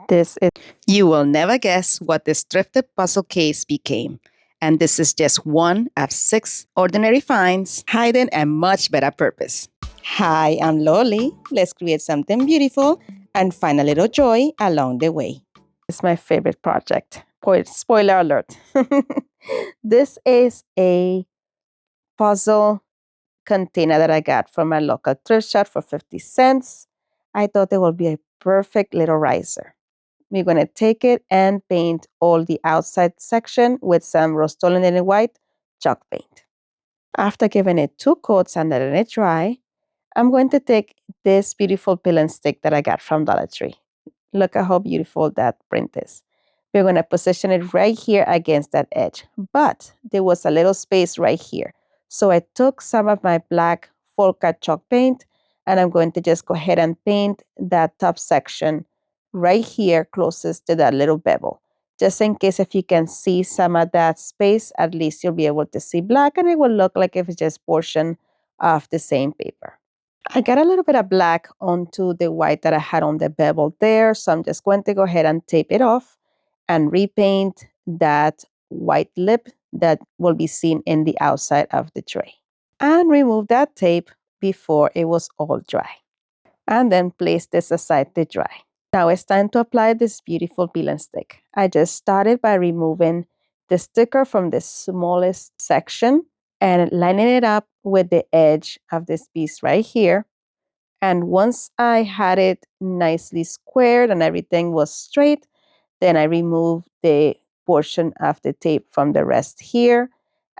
This is. You will never guess what this thrifted puzzle case became. And this is just one of 6 ordinary finds hiding a much better purpose. Hi, I'm Loli. Let's create something beautiful and find a little joy along the way. It's my favorite project. Spoiler alert. This is a puzzle container that I got from my local thrift shop for 50 cents. I thought it would be a perfect little riser. We're going to take it and paint all the outside section with some Rust-Oleum white chalk paint. After giving it 2 coats and letting it dry, I'm going to take this beautiful peel and stick that I got from Dollar Tree. Look at how beautiful that print is. We're going to position it right here against that edge, but there was a little space right here. So I took some of my black Folka chalk paint and I'm going to just go ahead and paint that top section right here closest to that little bevel. Just in case if you can see some of that space, at least you'll be able to see black and it will look like if it's just portion of the same paper. I got a little bit of black onto the white that I had on the bevel there, so I'm just going to go ahead and tape it off and repaint that white lip that will be seen in the outside of the tray. And remove that tape before it was all dry. And then place this aside to dry. Now it's time to apply this beautiful peel and stick. I just started by removing the sticker from the smallest section and lining it up with the edge of this piece right here. And once I had it nicely squared and everything was straight, then I removed the portion of the tape from the rest here.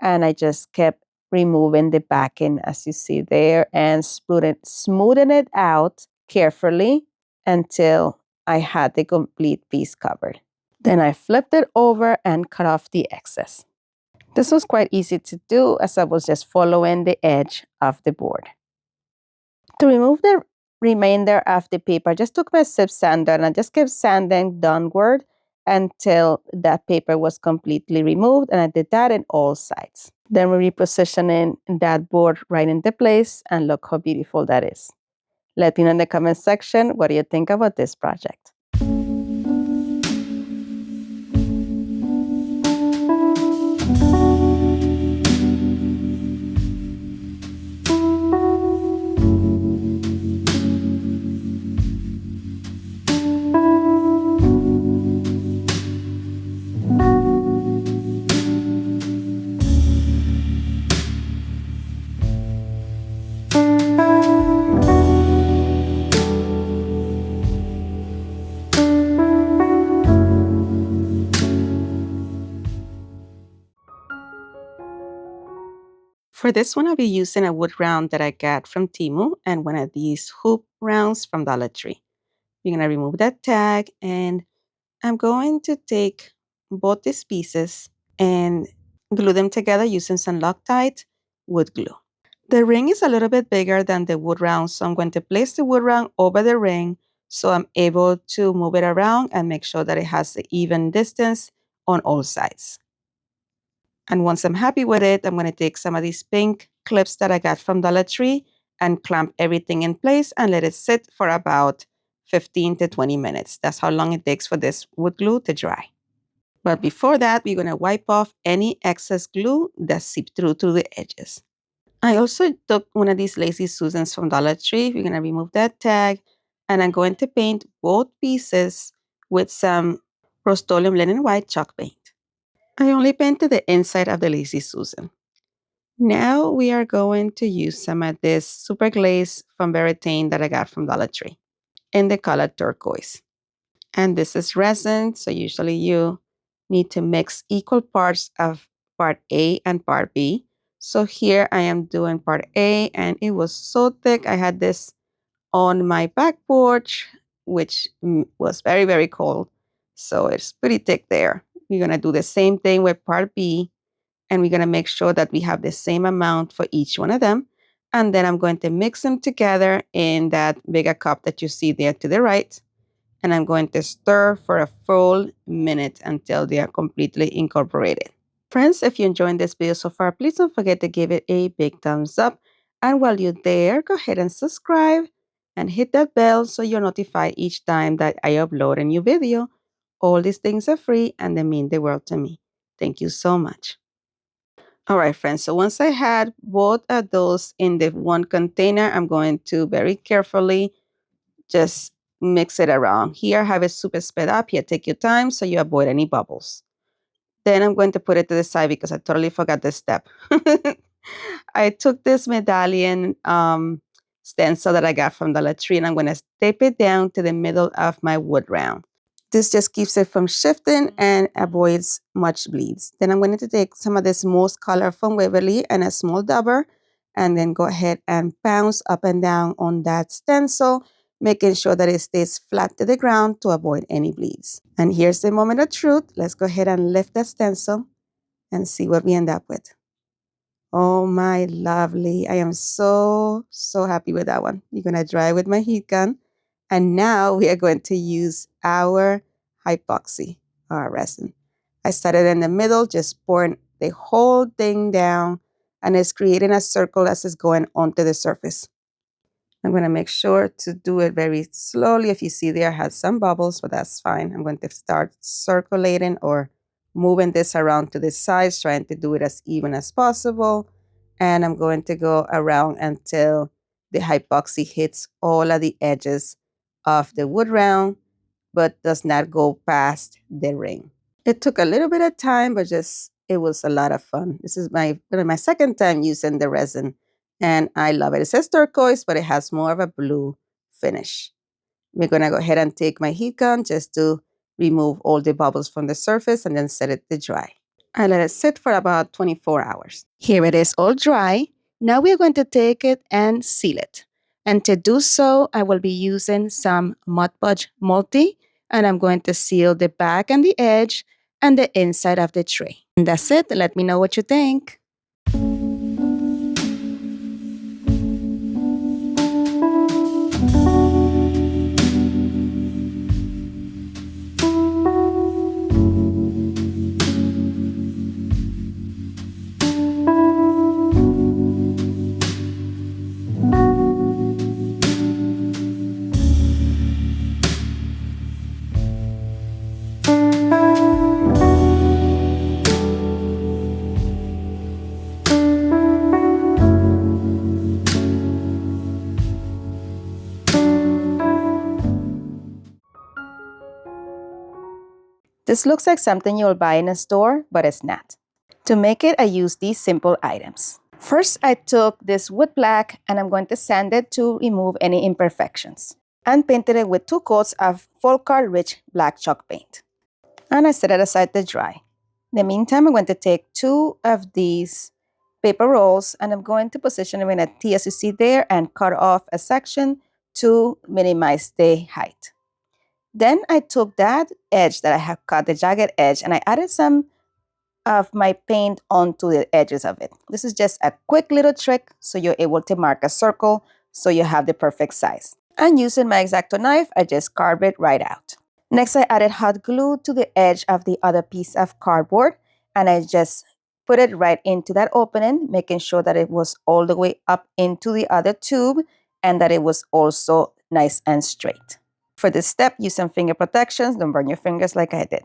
And I just kept removing the backing as you see there and smoothing it out carefully until I had the complete piece covered. Then I flipped it over and cut off the excess. This was quite easy to do as I was just following the edge of the board. To remove the remainder of the paper, I just took my sip sander and I just kept sanding downward until that paper was completely removed, and I did that in all sides. Then we're repositioning that board right into place, and look how beautiful that is. Let me know in the comment section what do you think about this project. For this one, I'll be using a wood round that I got from Temu and one of these hoop rounds from Dollar Tree. You're going to remove that tag, and I'm going to take both these pieces and glue them together using some Loctite wood glue. The ring is a little bit bigger than the wood round, so I'm going to place the wood round over the ring so I'm able to move it around and make sure that it has the even distance on all sides. And once I'm happy with it, I'm going to take some of these pink clips that I got from Dollar Tree and clamp everything in place and let it sit for about 15 to 20 minutes. That's how long it takes for this wood glue to dry. But before that, we're going to wipe off any excess glue that seeped through to the edges. I also took one of these Lazy Susans from Dollar Tree. We're going to remove that tag, and I'm going to paint both pieces with some Rust-Oleum linen white chalk paint. I only painted the inside of the Lazy Susan. Now we are going to use some of this super glaze from Veritane that I got from Dollar Tree in the color turquoise. And this is resin, so usually you need to mix equal parts of part A and part B. So here I am doing part A, and it was so thick. I had this on my back porch, which was very, very cold. So it's pretty thick there. We're going to do the same thing with part B, and we're going to make sure that we have the same amount for each one of them. And then I'm going to mix them together in that bigger cup that you see there to the right. And I'm going to stir for a full minute until they are completely incorporated. Friends, if you're enjoying this video so far, please don't forget to give it a big thumbs up. And while you're there, go ahead and subscribe and hit that bell so you're notified each time that I upload a new video. All these things are free and they mean the world to me. Thank you so much. All right, friends. So once I had both of those in the one container, I'm going to very carefully just mix it around. Here, have it super sped up. Here, take your time so you avoid any bubbles. Then I'm going to put it to the side because I totally forgot this step. I took this medallion stencil that I got from Dollar Tree, and I'm going to tape it down to the middle of my wood round. This just keeps it from shifting and avoids much bleeds. Then I'm going to take some of this Moss color from Waverly and a small dauber, and then go ahead and bounce up and down on that stencil, making sure that it stays flat to the ground to avoid any bleeds. And here's the moment of truth. Let's go ahead and lift the stencil and see what we end up with. Oh my lovely. I am so happy with that one. You're going to dry with my heat gun. And now we are going to use our epoxy, our resin. I started in the middle, just pouring the whole thing down, and it's creating a circle as it's going onto the surface. I'm going to make sure to do it very slowly. If you see there has some bubbles, but that's fine. I'm going to start circulating or moving this around to the sides, trying to do it as even as possible. And I'm going to go around until the epoxy hits all of the edges of the wood round, but does not go past the ring. It took a little bit of time, but it was a lot of fun. This is my second time using the resin, and I love it. It says turquoise, but it has more of a blue finish. We're going to go ahead and take my heat gun just to remove all the bubbles from the surface and then set it to dry. I let it sit for about 24 hours. Here it is all dry. Now we're going to take it and seal it. And to do so, I will be using some Mod Podge Multi, and I'm going to seal the back and the edge and the inside of the tray. And that's it. Let me know what you think. This looks like something you'll buy in a store, but it's not. To make it, I used these simple items. First, I took this wood black and I'm going to sand it to remove any imperfections, and painted it with 2 coats of Folkart Rich Black Chalk Paint. And I set it aside to dry. In the meantime, I'm going to take 2 of these paper rolls and I'm going to position them in a T as you see there and cut off a section to minimize the height. Then I took that edge that I have cut, the jagged edge, and I added some of my paint onto the edges of it. This is just a quick little trick so you're able to mark a circle so you have the perfect size. And using my X-Acto knife, I just carved it right out. Next, I added hot glue to the edge of the other piece of cardboard, and I just put it right into that opening, making sure that it was all the way up into the other tube and that it was also nice and straight. For this step, use some finger protections. Don't burn your fingers like I did.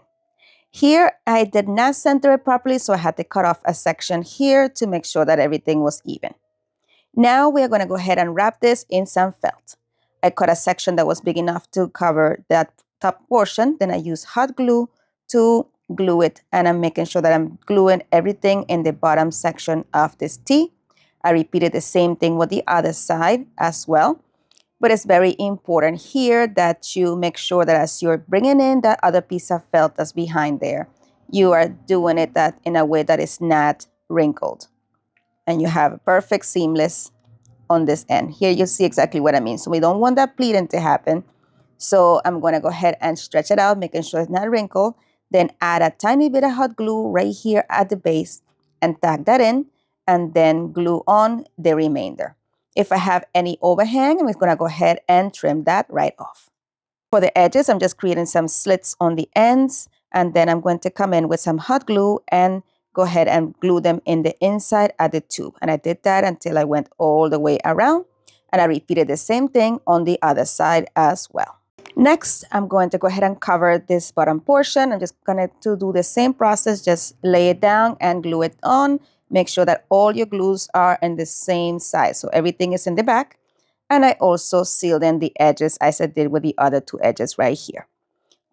Here, I did not center it properly, so I had to cut off a section here to make sure that everything was even. Now we are going to go ahead and wrap this in some felt. I cut a section that was big enough to cover that top portion. Then I use hot glue to glue it, and I'm making sure that I'm gluing everything in the bottom section of this T. I repeated the same thing with the other side as well. But it's very important here that you make sure that as you're bringing in that other piece of felt that's behind there, you are doing it that in a way that is not wrinkled. And you have a perfect seamless on this end. Here you see exactly what I mean. So we don't want that pleating to happen. So I'm going to go ahead and stretch it out, making sure it's not wrinkled. Then add a tiny bit of hot glue right here at the base and tack that in, and then glue on the remainder. If I have any overhang, I'm going to go ahead and trim that right off. For the edges, I'm just creating some slits on the ends, and then I'm going to come in with some hot glue and go ahead and glue them in the inside of the tube. And I did that until I went all the way around. And I repeated the same thing on the other side as well. Next, I'm going to go ahead and cover this bottom portion. I'm just going to do the same process, just lay it down and glue it on. Make sure that all your glues are in the same size, so everything is in the back. And I also sealed in the edges as I did with the other two edges right here.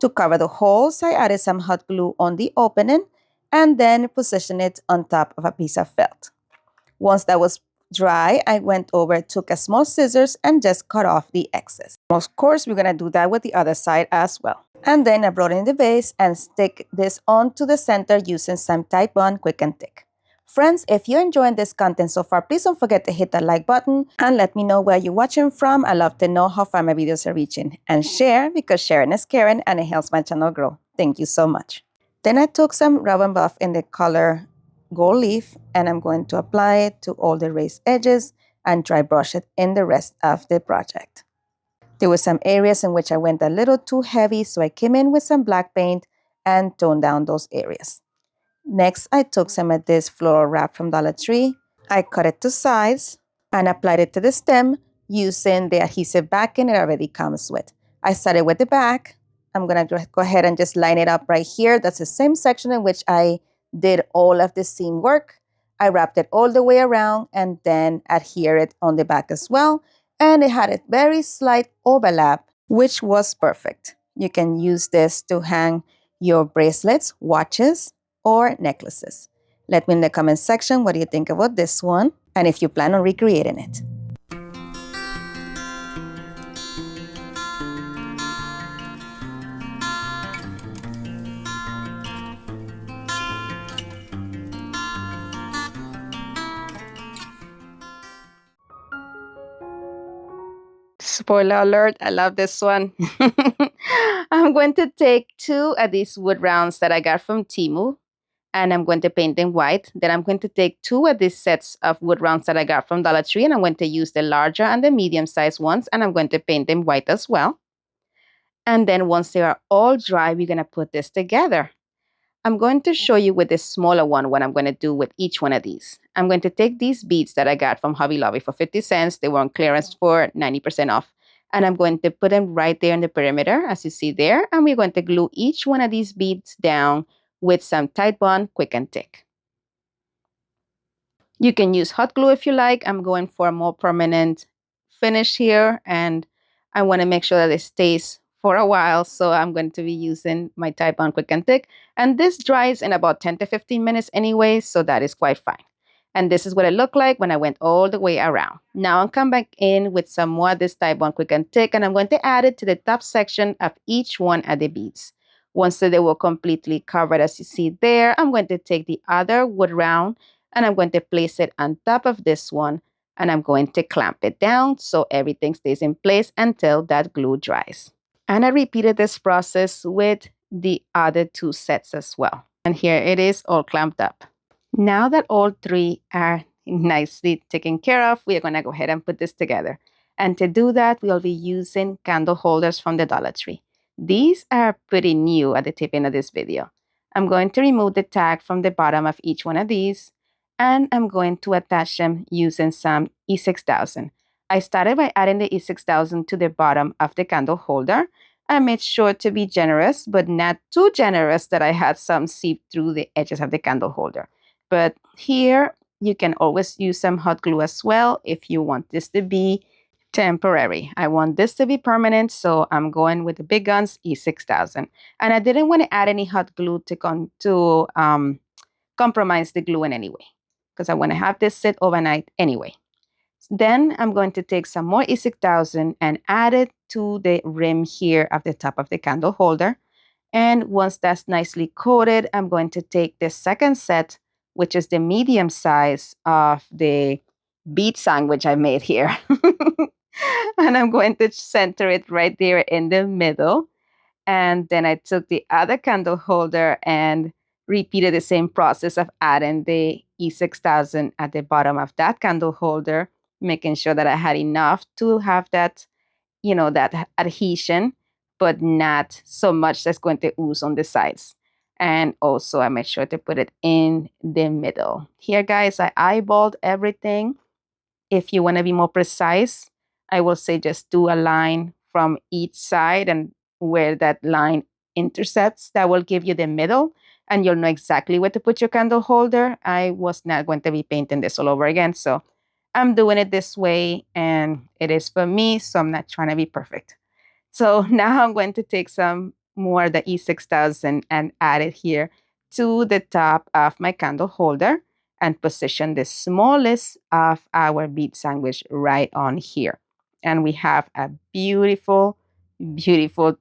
To cover the holes, I added some hot glue on the opening and then position it on top of a piece of felt. Once that was dry, I went over, took a small scissors and just cut off the excess. Of course, we're gonna do that with the other side as well. And then I brought in the base and stick this onto the center using some Tite Bond Quick and Thick. Friends, if you're enjoying this content so far, please don't forget to hit that like button and let me know where you're watching from. I love to know how far my videos are reaching. And share, because sharing is caring and it helps my channel grow. Thank you so much. Then I took some rub and buff in the color Gold Leaf and I'm going to apply it to all the raised edges and dry brush it in the rest of the project. There were some areas in which I went a little too heavy, so I came in with some black paint and toned down those areas. Next, I took some of this floral wrap from Dollar Tree. I cut it to size and applied it to the stem using the adhesive backing it already comes with. I started with the back. I'm going to go ahead and just line it up right here. That's the same section in which I did all of the seam work. I wrapped it all the way around and then adhere it on the back as well. And it had a very slight overlap, which was perfect. You can use this to hang your bracelets, watches, or necklaces. Let me in the comment section what do you think about this one and if you plan on recreating it. Spoiler alert, I love this one. I'm going to take two of these wood rounds that I got from Temu and I'm going to paint them white. Then I'm going to take two of these sets of wood rounds that I got from Dollar Tree and I'm going to use the larger and the medium sized ones and I'm going to paint them white as well. And then once they are all dry, we're going to put this together. I'm going to show you with the smaller one what I'm going to do with each one of these. I'm going to take these beads that I got from Hobby Lobby for 50 cents. They were on clearance for 90% off. And I'm going to put them right there in the perimeter, as you see there. And we're going to glue each one of these beads down with some Tite Bond Quick and Thick. You can use hot glue if you like. I'm going for a more permanent finish here. And I want to make sure that it stays for a while. So I'm going to be using my Tite Bond Quick and Thick. And this dries in about 10 to 15 minutes anyway. So that is quite fine. And this is what it looked like when I went all the way around. Now I'll come back in with some more of this Tite Bond Quick and Thick. And I'm going to add it to the top section of each one of the beads. Once they were completely covered, as you see there, I'm going to take the other wood round and I'm going to place it on top of this one and I'm going to clamp it down so everything stays in place until that glue dries. And I repeated this process with the other two sets as well. And here it is all clamped up. Now that all three are nicely taken care of, we are going to go ahead and put this together. And to do that, we'll be using candle holders from the Dollar Tree. These are pretty new at the tip end of this video. I'm going to remove the tag from the bottom of each one of these. And I'm going to attach them using some E6000. I started by adding the E6000 to the bottom of the candle holder. I made sure to be generous, but not too generous that I had some seep through the edges of the candle holder. But here, you can always use some hot glue as well if you want this to be temporary. I want this to be permanent, so I'm going with the big guns E6000. And I didn't want to add any hot glue to compromise the glue in any way, because I want to have this sit overnight anyway. Then I'm going to take some more E6000 and add it to the rim here at the top of the candle holder. And once that's nicely coated, I'm going to take the second set, which is the medium size of the bead sandwich I made here. And I'm going to center it right there in the middle. And then I took the other candle holder and repeated the same process of adding the E6000 at the bottom of that candle holder, making sure that I had enough to have that, that adhesion, but not so much that's going to ooze on the sides. And also I made sure to put it in the middle. Here, guys, I eyeballed everything. If you want to be more precise, I will say just do a line from each side, and where that line intercepts, that will give you the middle, and you'll know exactly where to put your candle holder. I was not going to be painting this all over again, so I'm doing it this way, and it is for me, so I'm not trying to be perfect. So now I'm going to take some more of the E6000 and add it here to the top of my candle holder and position the smallest of our bead sandwich right on here. And we have a beautiful, beautiful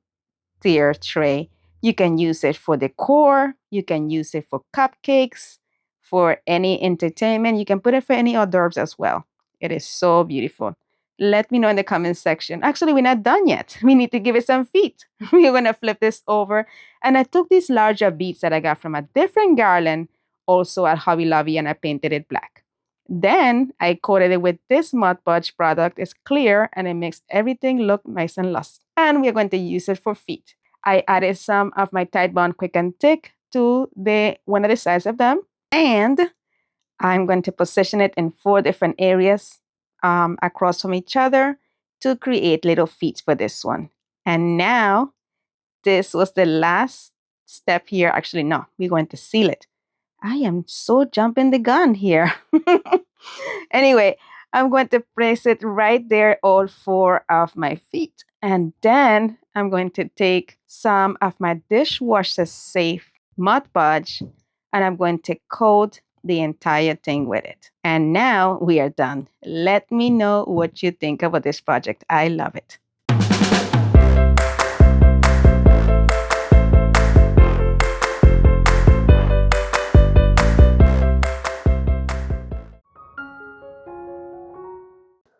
clear tray. You can use it for decor. You can use it for cupcakes, for any entertainment. You can put it for any hors d'oeuvres as well. It is so beautiful. Let me know in the comment section. Actually, we're not done yet. We need to give it some feet. We're going to flip this over. And I took these larger beads that I got from a different garland, also at Hobby Lobby, and I painted it black. Then I coated it with this Mod Podge product. It's clear and it makes everything look nice and lush. And we're going to use it for feet. I added some of my Tide Bond Quick and Thick to one of the sides of them. And I'm going to position it in 4 different areas across from each other to create little feet for this one. And now this was the last step here. Actually, no, we're going to seal it. I am so jumping the gun here. Anyway, I'm going to place it right there, all 4 of my feet. And then I'm going to take some of my dishwasher safe Mod Podge, and I'm going to coat the entire thing with it. And now we are done. Let me know what you think about this project. I love it.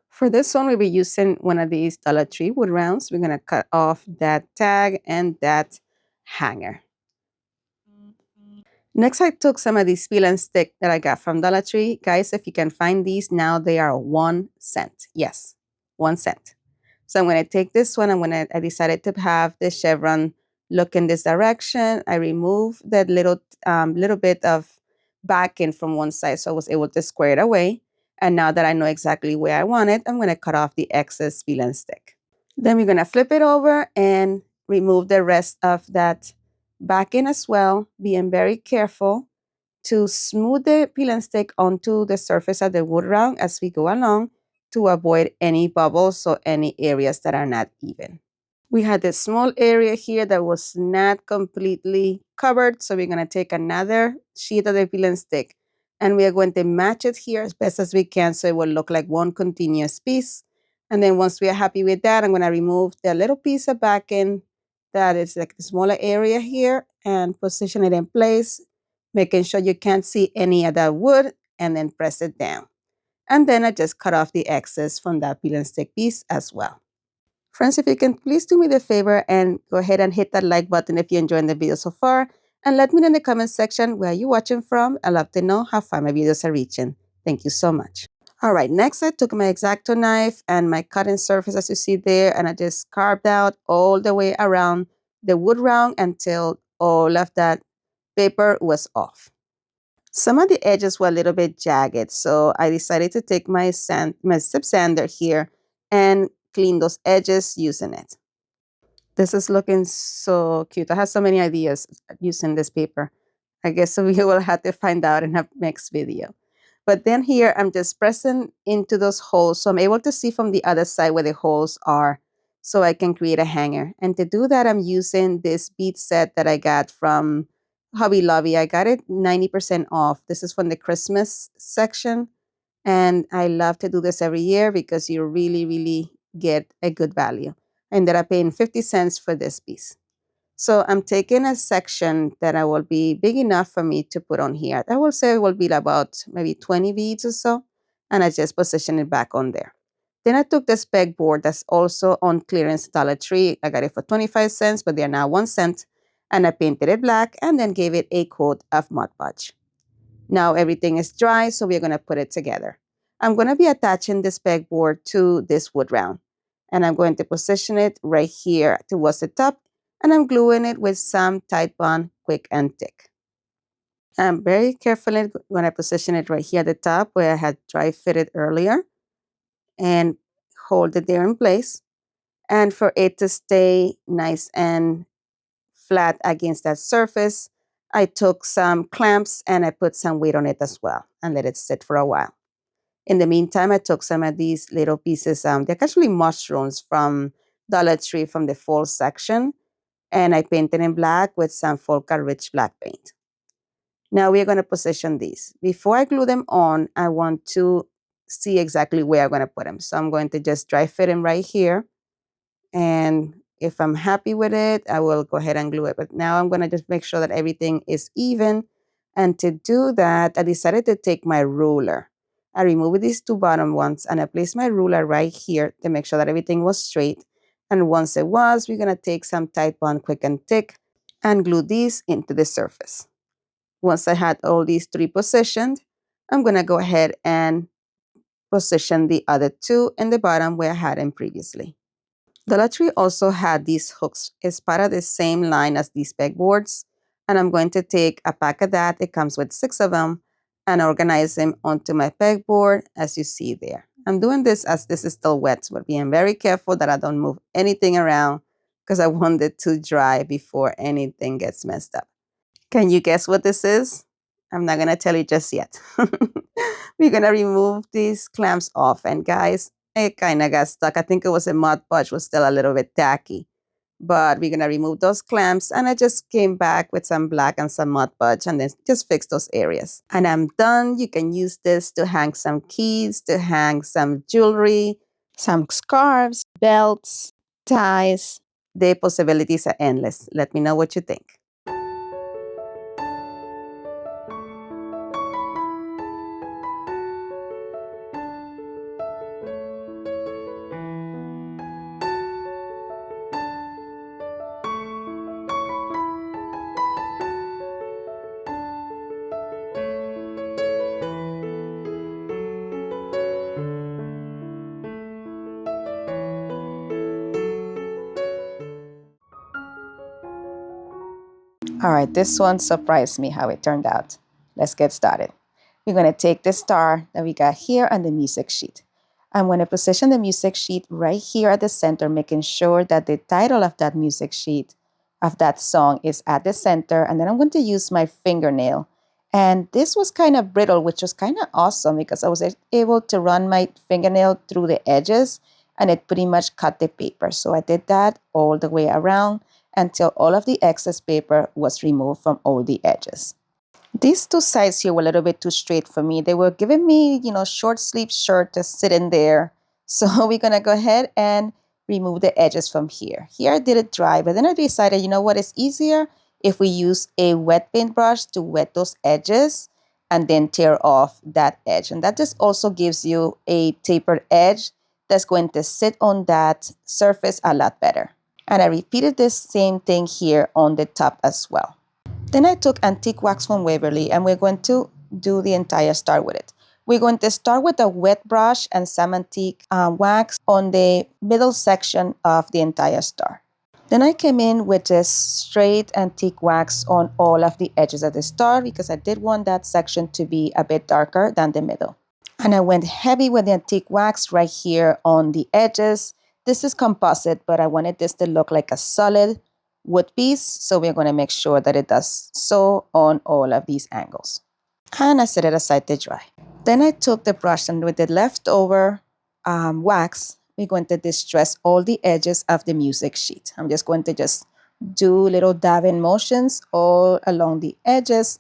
For this one, we'll be using one of these Dollar Tree wood rounds. We're going to cut off that tag and that hanger. Next, I took some of these peel and stick that I got from Dollar Tree. Guys, if you can find these now, they are 1 cent. Yes, 1 cent. So I'm going to take this one. I decided to have the chevron look in this direction. I removed that little bit of backing from one side, so I was able to square it away. And now that I know exactly where I want it, I'm going to cut off the excess peel and stick. Then we're going to flip it over and remove the rest of that backing as well, being very careful to smooth the peel and stick onto the surface of the wood round as we go along to avoid any bubbles or any areas that are not even. We had this small area here that was not completely covered, so we're going to take another sheet of the peel and stick, and we are going to match it here as best as we can so it will look like one continuous piece. And then once we are happy with that, I'm going to remove the little piece of backing that is like the smaller area here and position it in place, making sure you can't see any of that wood, and then press it down. And then I just cut off the excess from that peel and stick piece as well. Friends, if you can please do me the favor and go ahead and hit that like button if you're enjoying the video so far. And let me know in the comment section where you're watching from. I'd love to know how far my videos are reaching. Thank you so much. All right, next I took my X-Acto knife and my cutting surface as you see there, and I just carved out all the way around the wood round until all of that paper was off. Some of the edges were a little bit jagged, so I decided to take my zip sander here and clean those edges using it. This is looking so cute. I have so many ideas using this paper. I guess we will have to find out in a next video. But then here I'm just pressing into those holes so I'm able to see from the other side where the holes are so I can create a hanger. And to do that, I'm using this bead set that I got from Hobby Lobby. I got it 90% off. This is from the Christmas section. And I love to do this every year because you really, really get a good value. I ended up paying 50 cents for this piece. So I'm taking a section that I will be big enough for me to put on here. I will say it will be about maybe 20 beads or so. And I just position it back on there. Then I took this pegboard that's also on clearance at Dollar Tree. I got it for 25 cents, but they're now 1 cent. And I painted it black and then gave it a coat of Mod Podge. Now everything is dry, so we're going to put it together. I'm going to be attaching this pegboard to this wood round. And I'm going to position it right here towards the top. And I'm gluing it with some Tide Bond Quick and Thick. I'm very carefully going to position it right here at the top where I had dry fitted earlier. And hold it there in place. And for it to stay nice and flat against that surface, I took some clamps and I put some weight on it as well and let it sit for a while. In the meantime, I took some of these little pieces, they're actually mushrooms from Dollar Tree from the fall section, and I painted in black with some Folka Rich black paint. Now we're going to position these. Before I glue them on, I want to see exactly where I'm going to put them. So I'm going to just dry fit them right here. And if I'm happy with it, I will go ahead and glue it. But now I'm going to just make sure that everything is even. And to do that, I decided to take my ruler. I removed these two bottom ones and I placed my ruler right here to make sure that everything was straight. And once it was, we're going to take some Tide Bond Quick and Thick and glue these into the surface. Once I had all these three positioned, I'm going to go ahead and position the other two in the bottom where I had them previously. Dollar Tree also had these hooks. It's part of the same line as these pegboards. And I'm going to take a pack of that. It comes with 6 of them and organize them onto my pegboard as you see there. I'm doing this as this is still wet, but being very careful that I don't move anything around because I want it to dry before anything gets messed up. Can you guess what this is? I'm not going to tell you just yet. We're going to remove these clamps off. And guys, it kind of got stuck. I think it was a Mod Podge, was still a little bit tacky. But we're going to remove those clamps. And I just came back with some black and some Mod Podge and then just fix those areas. And I'm done. You can use this to hang some keys, to hang some jewelry, some scarves, belts, ties. The possibilities are endless. Let me know what you think. All right, this one surprised me how it turned out. Let's get started. We're going to take the star that we got here and the music sheet. I'm going to position the music sheet right here at the center, making sure that the title of that music sheet, of that song, is at the center. And then I'm going to use my fingernail. And this was kind of brittle, which was kind of awesome because I was able to run my fingernail through the edges and it pretty much cut the paper. So I did that all the way around until all of the excess paper was removed from all the edges. These two sides here were a little bit too straight for me. They were giving me, short sleeve shirt to sit in there. So we're going to go ahead and remove the edges from here. Here I did it dry, but then I decided, you know what, it's easier if we use a wet paintbrush to wet those edges and then tear off that edge. And that just also gives you a tapered edge that's going to sit on that surface a lot better. And I repeated this same thing here on the top as well. Then I took antique wax from Waverly and we're going to do the entire star with it. We're going to start with a wet brush and some antique wax on the middle section of the entire star. Then I came in with this straight antique wax on all of the edges of the star because I did want that section to be a bit darker than the middle. And I went heavy with the antique wax right here on the edges. This is composite, but I wanted this to look like a solid wood piece. So we're going to make sure that it does so on all of these angles. And I set it aside to dry. Then I took the brush and with the leftover wax, we're going to distress all the edges of the music sheet. I'm just going to do little dabbing motions all along the edges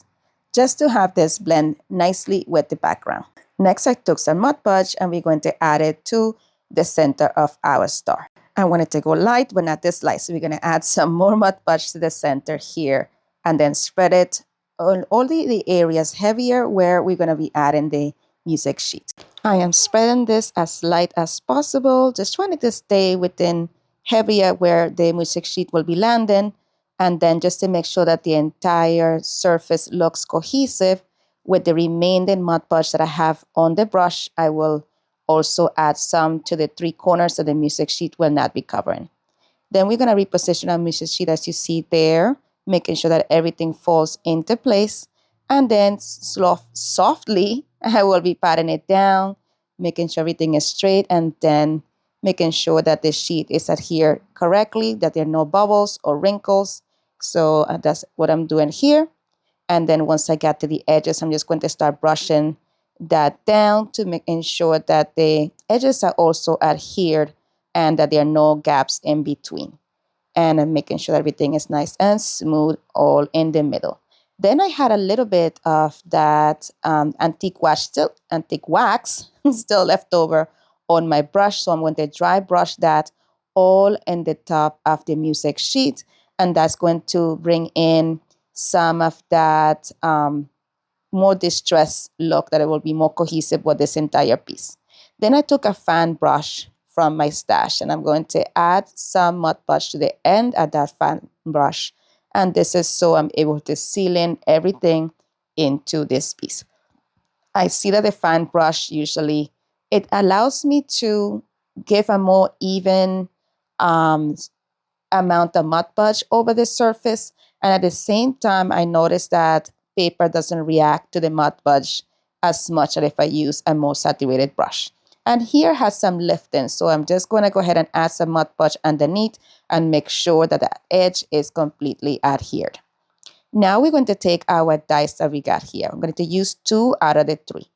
just to have this blend nicely with the background. Next, I took some Mod Podge and we're going to add it to the center of our star. I wanted to go light, but not this light. So we're going to add some more Mod Podge to the center here and then spread it on all the areas heavier where we're going to be adding the music sheet. I am spreading this as light as possible, just trying to stay within heavier where the music sheet will be landing. And then just to make sure that the entire surface looks cohesive with the remaining Mod Podge that I have on the brush, I will also add some to the 3 corners so the music sheet will not be covering. Then we're going to reposition our music sheet as you see there, making sure that everything falls into place. And then softly, I will be patting it down, making sure everything is straight, and then making sure that the sheet is adhered correctly, that there are no bubbles or wrinkles. So that's what I'm doing here. And then once I get to the edges, I'm just going to start brushing that down to make ensure that the edges are also adhered and that there are no gaps in between. And I'm making sure that everything is nice and smooth all in the middle. Then I had a little bit of that antique wax still left over on my brush. So I'm going to dry brush that all in the top of the music sheet. And that's going to bring in some of that more distressed look, that it will be more cohesive with this entire piece. Then I took a fan brush from my stash and I'm going to add some Mod Podge to the end of that fan brush. And this is so I'm able to seal in everything into this piece. I see that the fan brush usually, it allows me to give a more even amount of Mod Podge over the surface. And at the same time, I notice that paper doesn't react to the Mod Podge as much as if I use a more saturated brush. And here has some lifting, so I'm just going to go ahead and add some Mod Podge underneath and make sure that the edge is completely adhered. Now we're going to take our dies that we got here. I'm going to use 2 out of the 3.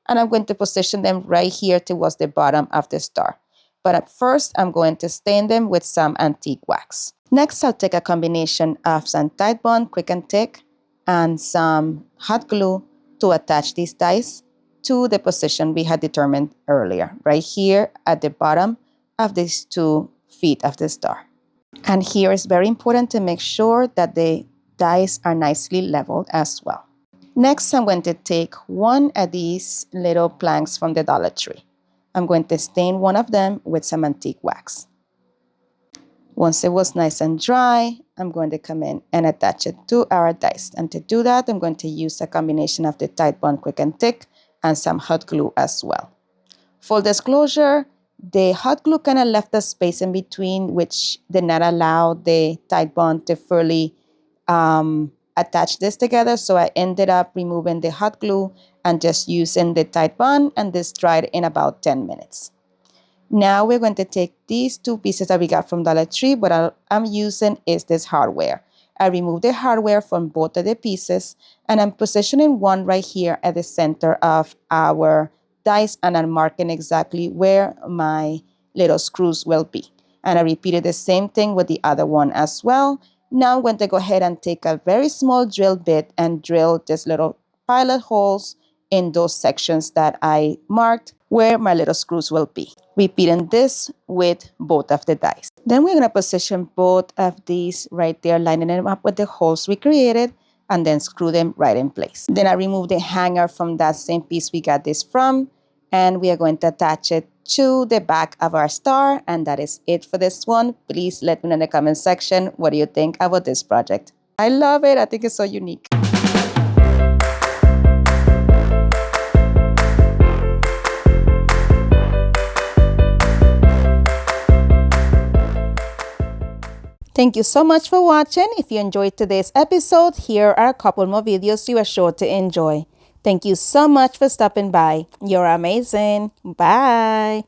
And I'm going to position them right here towards the bottom of the star. But at first, I'm going to stain them with some antique wax. Next, I'll take a combination of some Titebond Quick and Thick and some hot glue to attach these dies to the position we had determined earlier, right here at the bottom of these 2 feet of the star. And here it's very important to make sure that the dies are nicely leveled as well. Next, I'm going to take one of these little planks from the Dollar Tree. I'm going to stain one of them with some antique wax. Once it was nice and dry, I'm going to come in and attach it to our dies. And to do that, I'm going to use a combination of the Titebond Quick and Thick and some hot glue as well. Full disclosure, the hot glue kind of left a space in between, which did not allow the Titebond to fully attach this together. So I ended up removing the hot glue and just using the Titebond, and this dried in about 10 minutes. Now we're going to take these 2 pieces that we got from Dollar Tree. What I'm using is this hardware. I removed the hardware from both of the pieces, and I'm positioning one right here at the center of our dies, and I'm marking exactly where my little screws will be. And I repeated the same thing with the other one as well. Now I'm going to go ahead and take a very small drill bit and drill just little pilot holes in those sections that I marked where my little screws will be. Repeating this with both of the dies. Then we're going to position both of these right there, lining them up with the holes we created, and then screw them right in place. Then I remove the hanger from that same piece we got this from, and we are going to attach it to the back of our star, and that is it for this one. Please let me know in the comment section, what do you think about this project? I love it. I think it's so unique. Thank you so much for watching. If you enjoyed today's episode, here are a couple more videos you are sure to enjoy. Thank you so much for stopping by. You're amazing. Bye.